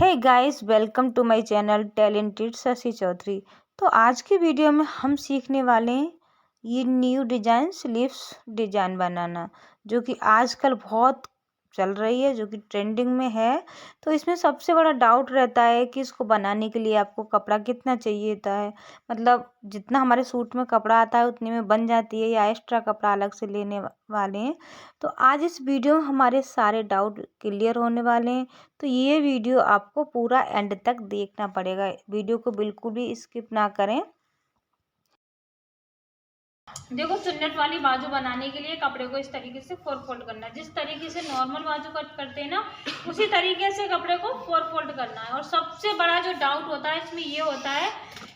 Hey guys, welcome to my channel talented Shashi Chaudhary. तो आज की वीडियो में हम सीखने वाले हैं ये न्यू डिजाइन स्लीव्स डिजाइन बनाना, जो कि आजकल बहुत चल रही है, जो कि ट्रेंडिंग में है। तो इसमें सबसे बड़ा डाउट रहता है कि इसको बनाने के लिए आपको कपड़ा कितना चाहिए होता है। मतलब जितना हमारे सूट में कपड़ा आता है उतने में बन जाती है या एक्स्ट्रा कपड़ा अलग से लेने वाले हैं। तो आज इस वीडियो में हमारे सारे डाउट क्लियर होने वाले हैं। तो ये वीडियो आपको पूरा एंड तक देखना पड़ेगा, वीडियो को बिल्कुल भी स्किप ना करें। देखो, चुन्नट वाली बाजू बनाने के लिए कपड़े को इस तरीके से 4 फोल्ड करना है। जिस तरीके से नॉर्मल बाजू कट करते हैं ना, उसी तरीके से कपड़े को 4 फोल्ड करना है। और सबसे बड़ा जो डाउट होता है इसमें ये होता है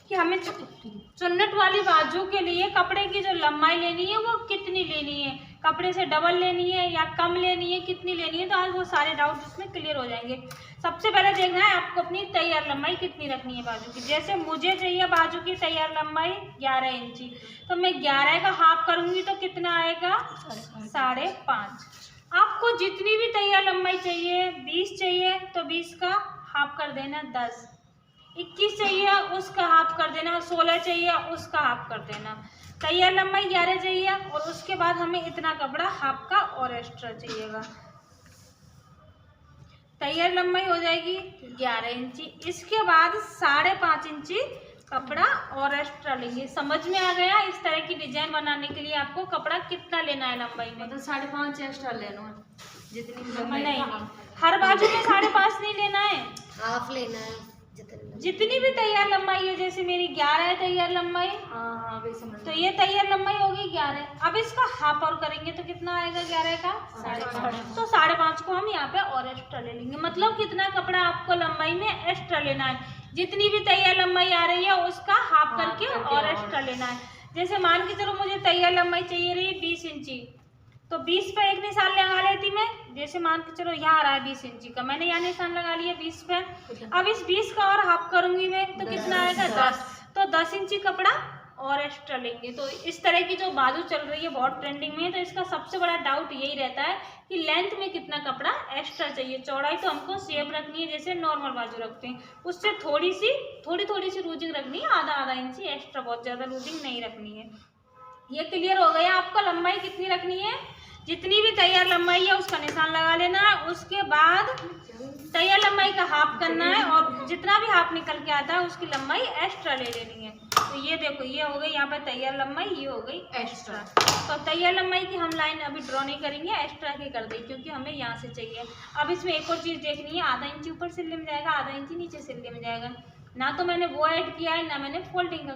कि हमें चुन्नट वाली बाजू के लिए कपड़े की जो लंबाई लेनी है वो कितनी लेनी है, कपड़े से डबल लेनी है या कम लेनी है, कितनी लेनी है। तो आज वो सारे डाउट इसमें क्लियर हो जाएंगे। सबसे पहले देखना है आपको अपनी तैयार लंबाई कितनी रखनी है बाजू की। जैसे मुझे चाहिए बाजू की तैयार लंबाई 11 इंची, तो मैं 11 का हाफ करूंगी तो कितना आएगा, 5.5। आपको जितनी भी तैयार लंबाई चाहिए, 20 चाहिए तो 20 का हाफ कर देना 10, 21 चाहिए उसका हाफ कर देना, 16 चाहिए उसका हाफ कर देना। तैयार लंबाई 11 चाहिए और उसके बाद हमें इतना कपड़ा हाफ का और एक्स्ट्रा चाहिएगा। तैयार लंबाई हो जाएगी 11 इंची। इसके बाद 5.5 इंची कपड़ा और एक्स्ट्रा लेंगे। समझ में आ गया? इस तरह की डिजाइन बनाने के लिए आपको कपड़ा कितना लेना है लंबाई में, मतलब 5.5 एक्स्ट्रा लेना है। जितनी लंबाई नहीं, हर बाजू में 5.5 नहीं लेना है, हाफ लेना है। जितनी भी तैयार लंबाई है। जैसे मेरी 11 है तैयार लंबाई, हाँ वही समझ। तो ये तैयार लंबाई होगी 11। अब इसका हाफ और करेंगे तो कितना आएगा 11 का 5.5। तो 5.5 को हम यहाँ पे और एक्स्ट्रा ले लेंगे। मतलब कितना कपड़ा आपको लंबाई में एक्स्ट्रा लेना है, जितनी भी तैयार लंबाई आ रही है उसका हाफ करके और एक्स्ट्रा लेना है। जैसे मान के चलो मुझे तैयार लंबाई चाहिए रही 20 इंची, तो 20 पे एक निशान लगा लेती मैं। जैसे मान के चलो यहाँ आ रहा है 20 इंची का, मैंने यहाँ निशान लगा लिया 20 पे। अब इस 20 का और हाफ करूंगी मैं तो कितना आएगा 10। तो 10 इंची कपड़ा और एक्स्ट्रा लेंगे। तो इस तरह की जो बाजू चल रही है बहुत ट्रेंडिंग में है, तो इसका सबसे बड़ा डाउट यही रहता है कि लेंथ में कितना कपड़ा एक्स्ट्रा चाहिए। चौड़ाई तो हमको सेम रखनी है जैसे नॉर्मल बाजू रखते हैं, उससे थोड़ी सी लूजिंग रखनी है, आधा इंची एक्स्ट्रा, बहुत ज़्यादा लूजिंग नहीं रखनी है। ये क्लियर हो गया? आपको लंबाई कितनी रखनी है, जितनी भी तैयार लंबाई है उसका निशान लगा लेना है। उसके बाद तैयार लंबाई का हाफ करना है और जितना भी हाफ निकल के आता है उसकी लंबाई एक्स्ट्रा ले लेनी है। तो ये देखो, ये हो गई यहाँ पर तैयार लंबाई, ये हो गई एक्स्ट्रा। तो तैयार लंबाई की हम लाइन अभी ड्रॉ नहीं करेंगे, एक्स्ट्रा की कर देंगे क्योंकि हमें यहाँ से चाहिए। अब इसमें एक और चीज़ देखनी है, आधा इंची ऊपर सिल्ले में जाएगा, आधा इंची नीचे सिल्ले में जाएगा। ना तो मैंने वो ऐड किया है, ना मैंने फोल्डिंग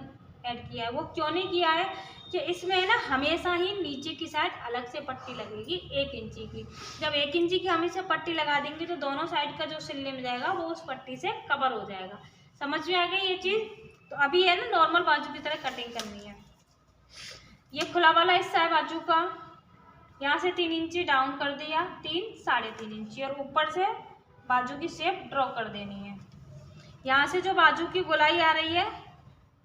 ऐड किया है। वो क्यों नहीं किया है कि इसमें है ना हमेशा ही नीचे की साइड अलग से पट्टी लगेगी 1 इंची की। जब 1 इंची की हम इसे पट्टी लगा देंगे तो दोनों साइड का जो सिलने में जाएगा वो उस पट्टी से कवर हो जाएगा। समझ में आ गई ये चीज़? तो अभी है ना नॉर्मल बाजू की तरह कटिंग करनी है। ये खुला वाला हिस्सा है बाजू का, यहाँ से 3 इंची डाउन कर दिया, 3 3.5 इंची, और ऊपर से बाजू की शेप ड्रॉ कर देनी है। यहाँ से जो बाजू की गोलाई आ रही है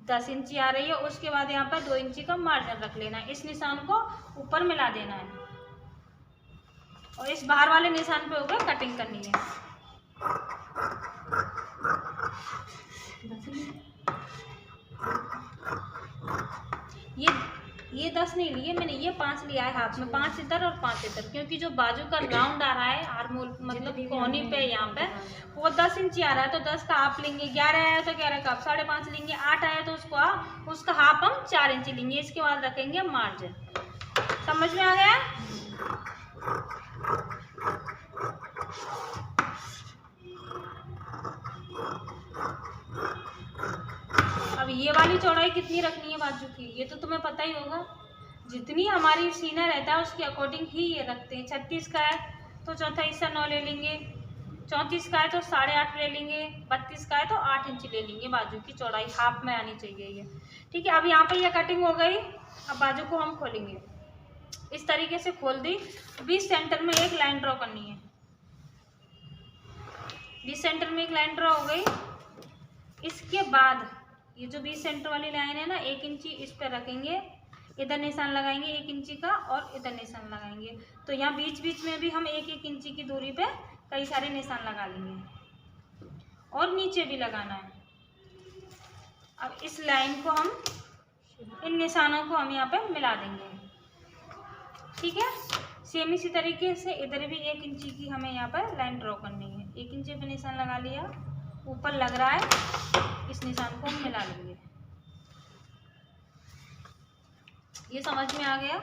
10 इंची आ रही है, उसके बाद यहाँ पर 2 इंची का मार्जिन रख लेना है। इस निशान को ऊपर मिला देना है और इस बाहर वाले निशान पे होकर कटिंग करनी है। ये 10 नहीं लिए मैंने, ये 5 लिया है हाथ में, 5 इधर और 5 इधर, क्योंकि जो बाजू का राउंड आ रहा है आर्मोल मतलब कोहनी पे यहाँ पे वो 10 इंची आ रहा है, तो 10 का हाफ लेंगे। 11 आया तो 11 का आप 5.5 लेंगे, 8 आया तो उसका हाफ हम 4 इंची लेंगे। इसके बाद रखेंगे मार्जिन। समझ में आ गया? अब ये वाली चौड़ाई कितनी रखनी है बाजू की, ये तो तुम्हें पता ही होगा। जितनी हमारी सीना रहता है उसके अकॉर्डिंग ही ये रखते हैं। 36 का है तो चौथा हिस्सा 9 ले लेंगे, 34 का है तो 8.5 ले लेंगे, 32 का है तो 8 इंच ले लेंगे। बाजू की चौड़ाई हाफ में आनी चाहिए ये, ठीक है। अब यहाँ पे ये कटिंग हो गई। अब बाजू को हम खोलेंगे, इस तरीके से खोल दी। 20 सेंटर में एक लाइन ड्रॉ करनी है, 20 सेंटर में एक लाइन ड्रॉ हो गई। इसके बाद ये जो 20 सेंटर वाली लाइन है ना, 1 इंची इस पर रखेंगे, इधर निशान लगाएंगे 1 इंची का और इधर निशान लगाएंगे। तो यहाँ बीच बीच में भी हम 1-1 इंची की दूरी पे कई सारे निशान लगा लेंगे। और नीचे भी लगाना है। अब इस लाइन को हम, इन निशानों को हम यहाँ पे मिला देंगे, ठीक है। सेम इसी तरीके से इधर भी 1 इंची की हमें यहाँ पर लाइन ड्रॉ करनी है। 1 इंची पे निशान लगा लिया, ऊपर लग रहा है, इस निशान को हम मिला लेंगे। ये समझ में आ गया।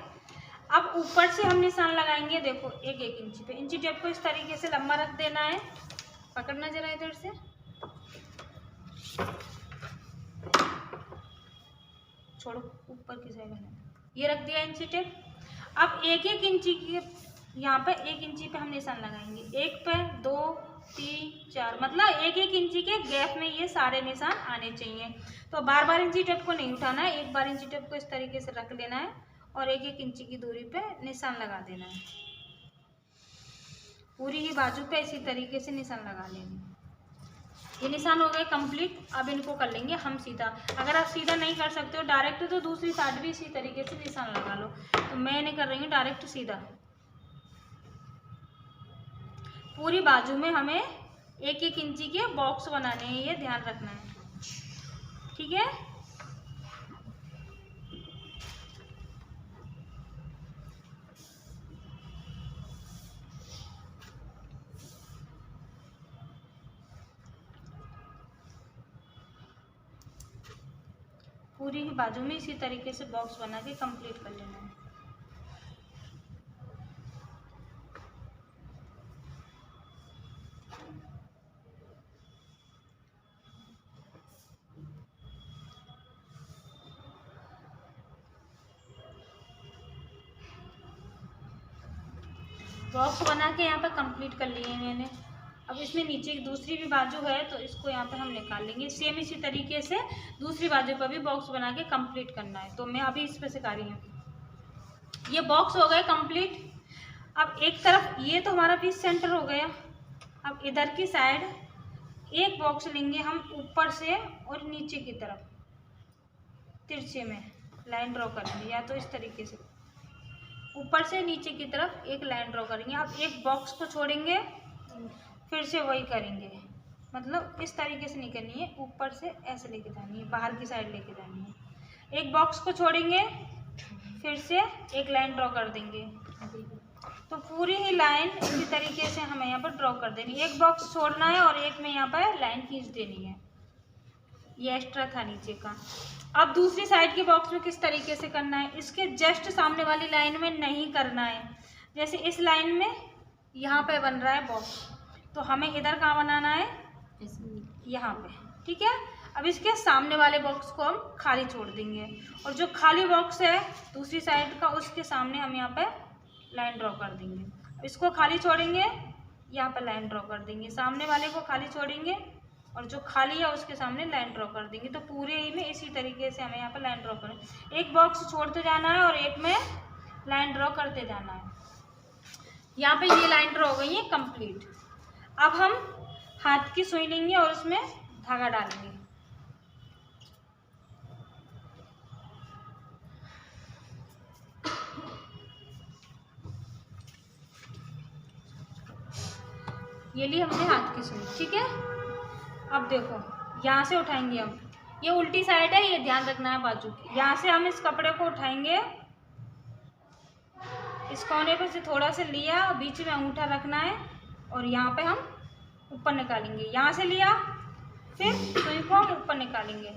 अब ऊपर से हम निशान लगाएंगे, देखो 1 इंची पे। इंची टेप को इस तरीके से लंबा रख देना है, पकड़ना जरा इधर से, छोड़ो ऊपर की साइड में, ये रख दिया इंची टेप। अब 1 इंची की यहाँ पे 1 इंची पे हम निशान लगाएंगे, 1 पे 2 3 4, मतलब 1 इंची के गैप में ये सारे निशान आने चाहिए। तो बार बार इंची टेप को नहीं उठाना है, एक बार इंची टेप को इस तरीके से रख लेना है और 1 इंची की दूरी पे निशान लगा देना है। पूरी ही बाजू पे इसी तरीके से निशान लगा लेंगे। ये निशान हो गए कंप्लीट। अब इनको कर लेंगे हम सीधा। अगर आप सीधा नहीं कर सकते हो डायरेक्ट, तो दूसरी साइड भी इसी तरीके से निशान लगा लो। तो मैं नहीं कर रही हूँ डायरेक्ट सीधा। पूरी बाजू में हमें 1 इंची के बॉक्स बनाने हैं, ये ध्यान रखना है, ठीक है। पूरी ही बाजू में इसी तरीके से बॉक्स बना के कंप्लीट कर लेना है। बॉक्स बना के यहाँ पे कंप्लीट कर लिए हैं मैंने। अब इसमें नीचे की दूसरी भी बाजू है, तो इसको यहाँ पे हम निकाल लेंगे। सेम इसी तरीके से दूसरी बाजू पर भी बॉक्स बना के कंप्लीट करना है। तो मैं अभी इस पे सिखा रही हूँ। ये बॉक्स हो गए कंप्लीट। अब एक तरफ ये तो हमारा पीस सेंटर हो गया। अब इधर की साइड एक बॉक्स लेंगे हम ऊपर से और नीचे की तरफ तिरछे में लाइन ड्रॉ करेंगे, या तो इस तरीके से ऊपर से नीचे की तरफ एक लाइन ड्रॉ करेंगे। अब एक बॉक्स को छोड़ेंगे, फिर से वही करेंगे, मतलब इस तरीके से नहीं करनी है, ऊपर से ऐसे लेके जानी है, बाहर की साइड लेके जानी है। एक बॉक्स को छोड़ेंगे, फिर से एक लाइन ड्रॉ कर देंगे। तो पूरी ही लाइन इसी तरीके से हमें यहाँ पर ड्रॉ कर देनी है। एक बॉक्स छोड़ना है और एक में यहाँ पर लाइन खींच देनी है। ये एक्स्ट्रा था नीचे का। अब दूसरी साइड के बॉक्स में किस तरीके से करना है, इसके जस्ट सामने वाली लाइन में नहीं करना है। जैसे इस लाइन में यहाँ पे बन रहा है बॉक्स, तो हमें इधर कहाँ बनाना है, यहाँ पे, ठीक है। अब इसके सामने वाले बॉक्स को हम खाली छोड़ देंगे, और जो खाली बॉक्स है दूसरी साइड का, उसके सामने हम यहाँ पे लाइन ड्रॉ कर देंगे। इसको खाली छोड़ेंगे, यहाँ पर लाइन ड्रॉ कर देंगे, सामने वाले को खाली छोड़ेंगे और जो खाली है उसके सामने लाइन ड्रॉ कर देंगे। तो पूरे ही में इसी तरीके से हमें यहाँ पर लाइन ड्रॉ करें। एक बॉक्स छोड़ते जाना है और एक में लाइन ड्रॉ करते जाना है। यहाँ पे ये लाइन ड्रॉ हो गई है कंप्लीट। अब हम हाथ की सुई लेंगे और उसमें धागा डालेंगे। ये ली हमने हाथ की सुई, ठीक है। अब देखो यहाँ से उठाएंगे हम, ये उल्टी साइड है, ये ध्यान रखना है बाजू की। यहाँ से हम इस कपड़े को उठाएंगे, इस कोने पे से थोड़ा सा लिया, बीच में अंगूठा रखना है और यहाँ पे हम ऊपर निकालेंगे। यहाँ से लिया, फिर सुई को हम ऊपर निकालेंगे।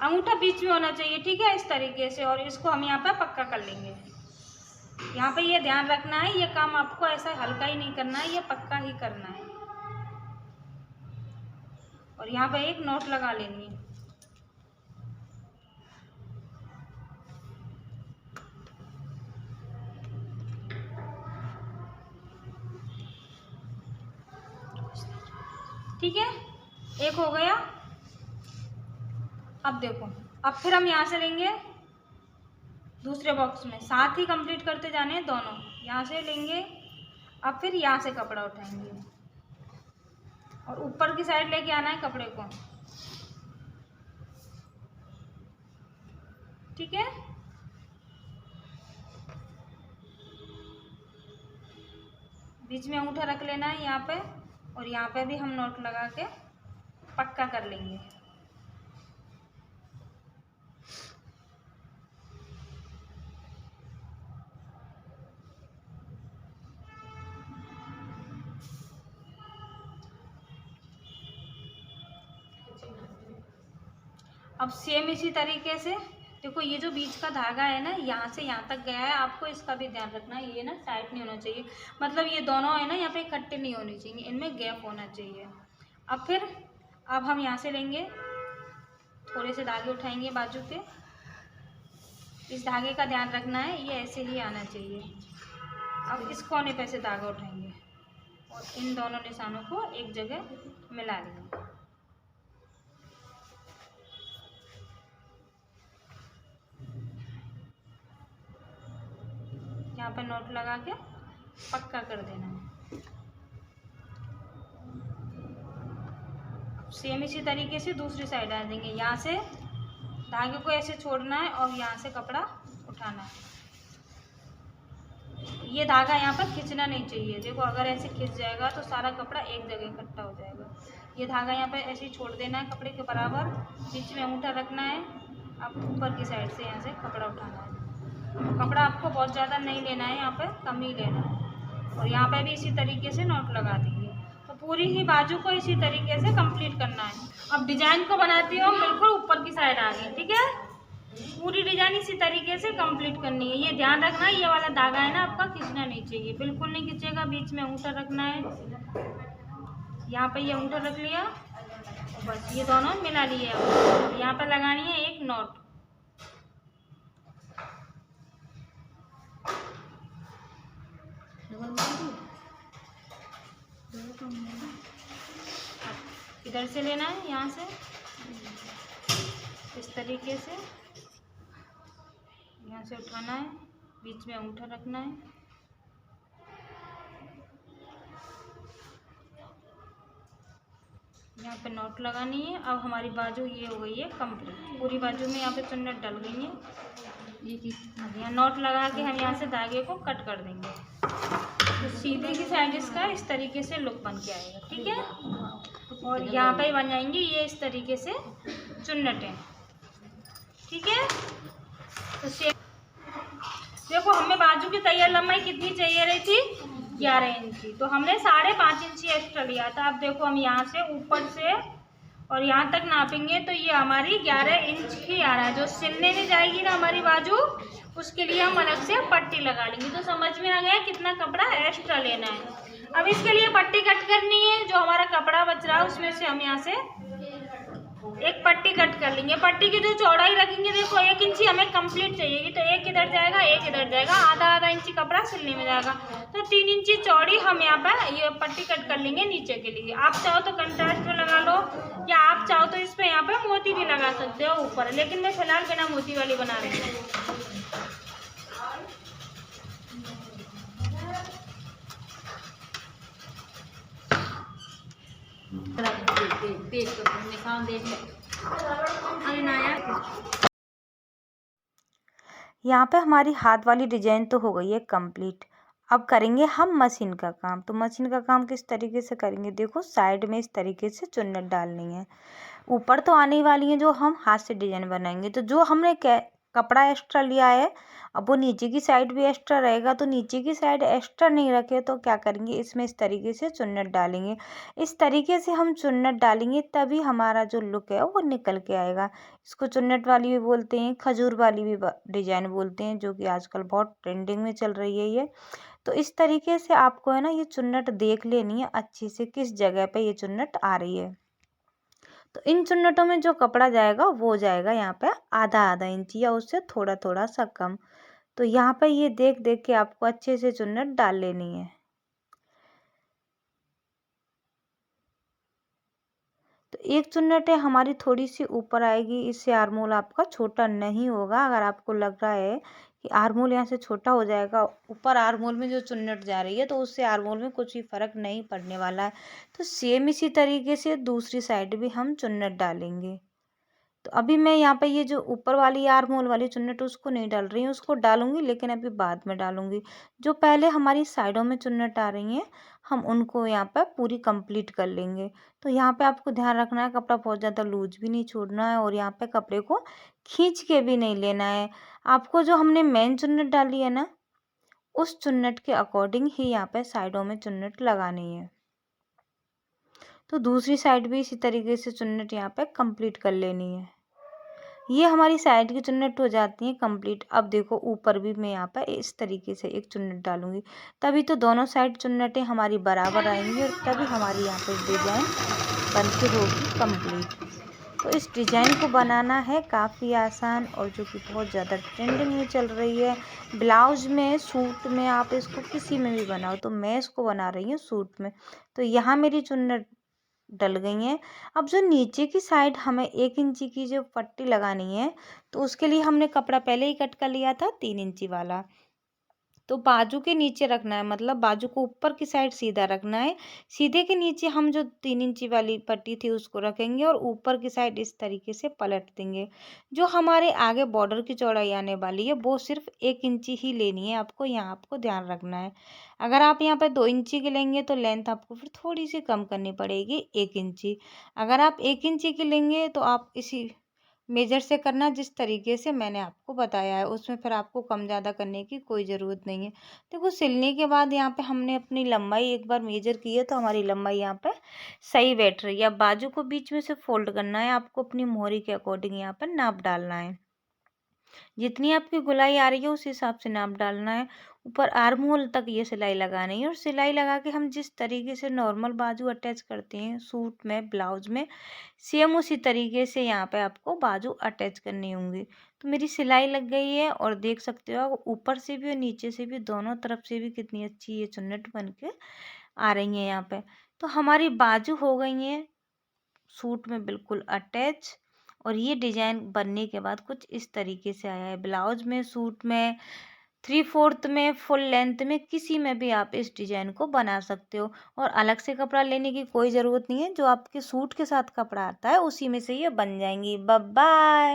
अंगूठा बीच में होना चाहिए, ठीक है, इस तरीके से। और इसको हम यहाँ पे पक्का कर लेंगे। यहाँ पे ये ध्यान रखना है, ये काम आपको ऐसा हल्का ही नहीं करना है, ये पक्का ही करना है। और यहाँ पे एक नोट लगा लेनी है। ठीक है, एक हो गया। अब देखो, अब फिर हम यहाँ से लेंगे दूसरे बॉक्स में, साथ ही कंप्लीट करते जाने हैं दोनों। यहाँ से लेंगे, अब फिर यहाँ से कपड़ा उठाएंगे और ऊपर की साइड लेके आना है कपड़े को, ठीक है। बीच में अंगूठा रख लेना है यहाँ पे, और यहाँ पे भी हम नॉट लगा के पक्का कर लेंगे। अब सेम इसी तरीके से देखो, ये जो बीच का धागा है ना, यहाँ से यहाँ तक गया है, आपको इसका भी ध्यान रखना है, ये ना टाइट नहीं होना चाहिए, मतलब ये दोनों है ना यहाँ पे इकट्ठे नहीं होने चाहिए, इनमें गैप होना चाहिए। अब हम यहाँ से लेंगे, थोड़े से धागे उठाएंगे बाजू के, इस धागे का ध्यान रखना है, ये ऐसे ही आना चाहिए। अब इस कोने पे से धागा उठाएंगे और इन दोनों निशानों को एक जगह मिला लेंगे। यहाँ पे नोट लगा के पक्का कर देना है। सेम इसी तरीके से दूसरी साइड आ देंगे, यहाँ से धागे को ऐसे छोड़ना है और यहाँ से कपड़ा उठाना है। ये धागा यहाँ पर खींचना नहीं चाहिए, देखो अगर ऐसे खींच जाएगा तो सारा कपड़ा एक जगह इकट्ठा हो जाएगा। ये धागा यहाँ पे ऐसे ही छोड़ देना है कपड़े के बराबर, बीच में अंगूठा रखना है, अब ऊपर की साइड से यहाँ से कपड़ा उठाना है। कपड़ा आपको बहुत ज़्यादा नहीं लेना है, यहाँ पे कम ही लेना है, और यहाँ पे भी इसी तरीके से नॉट लगा देंगे। तो पूरी ही बाजू को इसी तरीके से कंप्लीट करना है। अब डिजाइन को बनाती हूँ बिल्कुल ऊपर की साइड आ गई, ठीक है। पूरी डिजाइन इसी तरीके से कंप्लीट करनी है। ये ध्यान रखना है, ये वाला धागा है ना आपका खींचना नहीं चाहिए, बिल्कुल नहीं खींचेगा। बीच में अंगूठा रखना है, यहाँ पे ये अंगूठा रख लिया, बस ये दोनों मिला लिए। अब यहाँ पे लगानी है एक नॉट, इधर से लेना है, यहाँ से इस तरीके से यहाँ से उठाना है, बीच में अंगूठा रखना है, यहाँ पे नॉट लगानी है। अब हमारी बाजू ये हो गई है कंप्लीट, पूरी बाजू में यहाँ पे चुन्नट डल गई है। यहाँ नॉट लगा के हम यहाँ से धागे को कट कर देंगे, तो सीधे की साइड इसका इस तरीके से लुक बन के आएगा, ठीक है। और यहाँ पे बन जाएंगी ये इस तरीके से चुन्नटें, ठीक है। तो देखो हमें बाजू की तैयार लंबाई कितनी चाहिए रही थी, 11 इंची, तो हमने 5.5 इंची एक्स्ट्रा लिया था। अब देखो हम यहाँ से ऊपर से और यहाँ तक नापेंगे तो ये हमारी 11 इंच ही आ रहा है। जो सिलने में जाएगी ना हमारी बाजू, उसके लिए हम अलग से पट्टी लगा लेंगे। तो समझ में आ गया कितना कपड़ा एक्स्ट्रा लेना है। अब इसके लिए पट्टी कट करनी है। जो हमारा कपड़ा बच रहा है उसमें से हम यहाँ से एक पट्टी कट कर लेंगे। पट्टी की जो चौड़ाई रखेंगे, देखो 1 इंची हमें कंप्लीट चाहिएगी, तो एक इधर जाएगा एक इधर जाएगा, आधा इंची कपड़ा सिलने में जाएगा, तो 3 इंची चौड़ी हम यहाँ पर ये पट्टी कट कर लेंगे नीचे के लिए। आप चाहो तो कंट्रास्ट में लगा लो, या आप चाहो तो इस पे यहाँ पे मोती भी लगा सकते हो ऊपर, लेकिन मैं फिलहाल बिना मोती वाली बना रही हूँ। यहाँ पे हमारी हाथ वाली डिजाइन तो हो गई है कंप्लीट। अब करेंगे हम मशीन का काम। तो मशीन का काम किस तरीके से करेंगे, देखो साइड में इस तरीके से चुन्नट डालनी है, ऊपर तो आने वाली है जो हम हाथ से डिजाइन बनाएंगे। तो जो हमने कपड़ा एक्स्ट्रा लिया है, अब वो नीचे की साइड भी एक्स्ट्रा रहेगा, तो नीचे की साइड एक्स्ट्रा नहीं रखे तो क्या करेंगे, इसमें इस तरीके से चुन्नट डालेंगे। इस तरीके से हम चुन्नट डालेंगे तभी हमारा जो लुक है वो निकल के आएगा। इसको चुन्नट वाली भी बोलते हैं, खजूर वाली भी डिजाइन बोलते हैं, जो कि आजकल बहुत ट्रेंडिंग में चल रही है ये। तो इस तरीके से आपको है ना ये चुन्नट देख लेनी है अच्छी से, किस जगह पे ये चुन्नट आ रही है। तो इन चुन्नटों में जो कपड़ा जाएगा वो जाएगा यहाँ पे आधा इंची या उससे थोड़ा थोड़ा सा कम। तो यहाँ पे ये देख देख के आपको अच्छे से चुन्नट डाल लेनी है। तो एक चुन्नट है हमारी थोड़ी सी ऊपर आएगी, इससे आर्मोल आपका छोटा नहीं होगा। अगर आपको लग रहा है कि आर्मोल यहाँ से छोटा हो जाएगा, ऊपर आर्मोल में जो चुन्नट जा रही है, तो उससे आर्मोल में कुछ भी फर्क नहीं पड़ने वाला है। तो सेम इसी तरीके से दूसरी साइड भी हम चुन्नट डालेंगे। तो अभी मैं यहाँ पे ये जो ऊपर वाली आर्म होल वाली चुन्नट उसको नहीं डाल रही हूँ, उसको डालूंगी लेकिन अभी बाद में डालूंगी। जो पहले हमारी साइडों में चुन्नट आ रही हैं हम उनको यहाँ पे पूरी कंप्लीट कर लेंगे। तो यहाँ पे आपको ध्यान रखना है कपड़ा बहुत ज़्यादा लूज भी नहीं छोड़ना है और यहाँ पे कपड़े को खींच के भी नहीं लेना है। आपको जो हमने मेन चुन्नट डाली है ना उस चुन्नट के अकॉर्डिंग ही यहाँ पे साइडों में चुन्नट लगानी है। तो दूसरी साइड भी इसी तरीके से चुन्नट यहाँ पे कंप्लीट कर लेनी है। ये हमारी साइड की चुन्नट हो जाती है कंप्लीट। अब देखो ऊपर भी मैं यहाँ पर इस तरीके से एक चुन्नट डालूंगी, तभी तो दोनों साइड चुन्नटें हमारी बराबर आएंगी और तभी हमारी यहाँ पर डिजाइन बनके होगी कंप्लीट। तो इस डिजाइन को बनाना है काफ़ी आसान और जो कि बहुत ज़्यादा ट्रेंडिंग में चल रही है। ब्लाउज में, सूट में, आप इसको किसी में भी बनाओ। तो मैं इसको बना रही हूँ सूट में। तो यहाँ मेरी चुन्नट डल गई हैं। अब जो नीचे की साइड हमें 1 इंची की जो पट्टी लगानी है तो उसके लिए हमने कपड़ा पहले ही कट कर लिया था 3 इंची वाला। तो बाजू के नीचे रखना है, मतलब बाजू को ऊपर की साइड सीधा रखना है। सीधे के नीचे हम जो 3 इंची वाली पट्टी थी उसको रखेंगे और ऊपर की साइड इस तरीके से पलट देंगे। जो हमारे आगे बॉर्डर की चौड़ाई आने वाली है वो सिर्फ 1 इंची ही लेनी है आपको, यहाँ आपको ध्यान रखना है। अगर आप यहाँ पे 2 इंची की लेंगे तो लेंथ आपको फिर थोड़ी सी कम करनी पड़ेगी 1 इंची। अगर आप 1 इंची की लेंगे तो आप इसी मेजर से करना जिस तरीके से मैंने आपको बताया है, उसमें फिर आपको कम ज़्यादा करने की कोई ज़रूरत नहीं है। देखो सिलने के बाद यहाँ पे हमने अपनी लंबाई एक बार मेजर की है तो हमारी लंबाई यहाँ पे सही बैठ रही है। अब बाजू को बीच में से फोल्ड करना है, आपको अपनी मोहरी के अकॉर्डिंग यहाँ पर नाप डालना है। जितनी आपकी गोलाई आ रही है उस हिसाब से नाप डालना है। ऊपर आर्म होल तक ये सिलाई लगानी है और सिलाई लगा के हम जिस तरीके से नॉर्मल बाजू अटैच करते हैं सूट में, ब्लाउज में, सेम उसी तरीके से यहाँ पे आपको बाजू अटैच करनी होंगी। तो मेरी सिलाई लग गई है और देख सकते हो आप ऊपर से भी और नीचे से भी दोनों तरफ से भी कितनी अच्छी ये चुन्नट बन के आ रही है यहाँ पे। तो हमारी बाजू हो गई है सूट में बिल्कुल अटैच और ये डिजाइन बनने के बाद कुछ इस तरीके से आया है। ब्लाउज में, सूट में, 3/4 में, फुल लेंथ में, किसी में भी आप इस डिजाइन को बना सकते हो और अलग से कपड़ा लेने की कोई ज़रूरत नहीं है। जो आपके सूट के साथ कपड़ा आता है उसी में से ये बन जाएंगी। Bye bye.